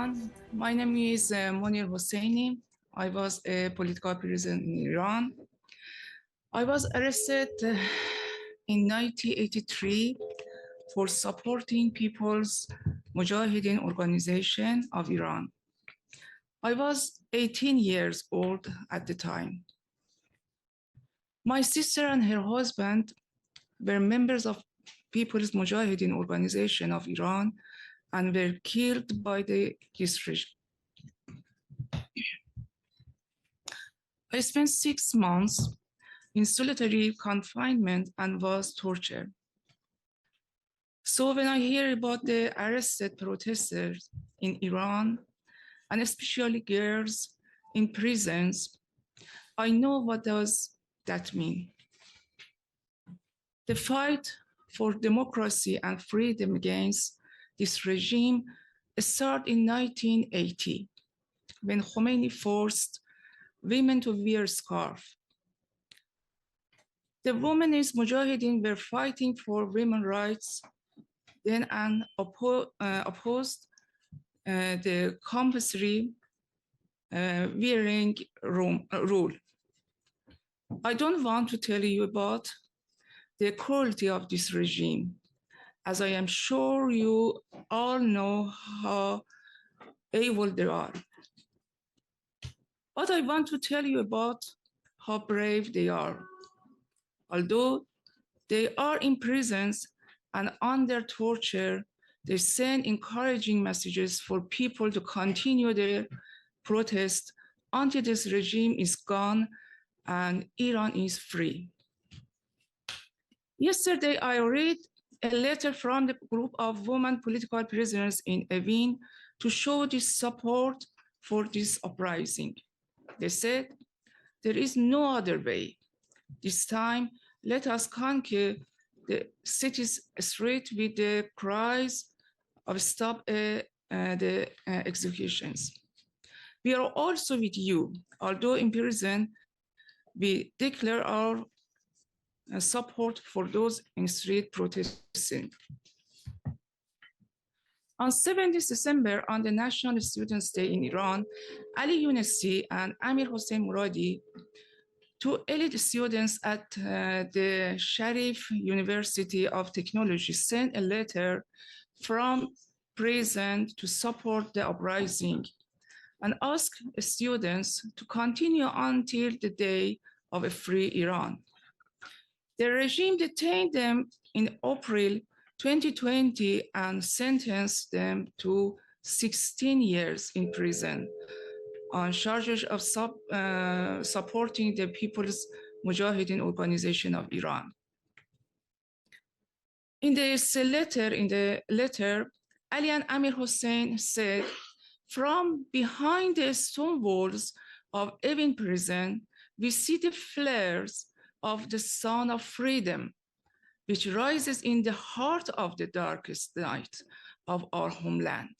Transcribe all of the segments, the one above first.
everyone. My name is Monir Hosseini. I was a political prisoner in Iran. I was arrested in 1983 for supporting People's Mujahideen Organization of Iran. I was 18 years old at the time. My sister and her husband were members of People's Mujahideen Organization of Iran and were killed by this regime. I spent 6 months in solitary confinement and was tortured. So when I hear about the arrested protesters in Iran, and especially girls in prisons, I know what does that mean. The fight for democracy and freedom against this regime started in 1980, when Khomeini forced women to wear scarves. The women's Mujahideen were fighting for women's rights then and opposed the compulsory wearing rule. I don't want to tell you about the cruelty of this regime, as I am sure you all know how evil they are. But I want to tell you about how brave they are. Although they are in prisons and under torture, they send encouraging messages for people to continue their protest until this regime is gone and Iran is free. Yesterday, I read a letter from the group of women political prisoners in Evin to show this support for this uprising. They said, there is no other way. This time, let us conquer the city's street with the cries of stop the executions. We are also with you. Although in prison, we declare our support for those in street protesting. On 17th December, on the National Students' Day in Iran, Ali Younesi and Amir Hossein Muradi, two elite students at the Sharif University of Technology, sent a letter from prison to support the uprising and asked students to continue until the day of a free Iran. The regime detained them in April 2020 and sentenced them to 16 years in prison on charges of supporting the People's Mujahideen Organization of Iran. In the letter, Ali and Amir Hossein said, from behind the stone walls of Evin prison, we see the flares of the sun of freedom, which rises in the heart of the darkest night of our homeland.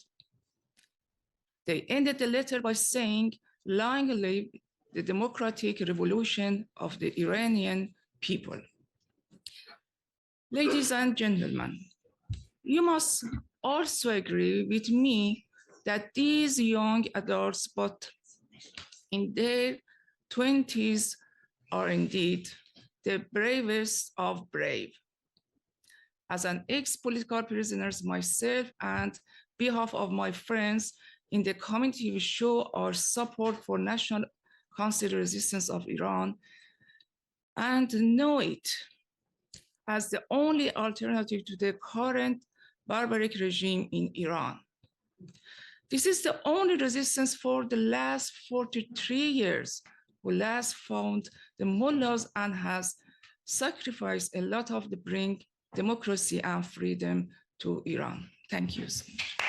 They ended the letter by saying, long live the democratic revolution of the Iranian people. Ladies and gentlemen, you must also agree with me that these young adults, but in their 20s, are indeed the bravest of brave. As an ex-political prisoner myself and behalf of my friends in the community, we show our support for National Council Resistance of Iran and know it as the only alternative to the current barbaric regime in Iran. This is the only resistance for the last 43 years who last found the mullahs and has sacrificed a lot of the bring democracy and freedom to Iran. Thank you so much.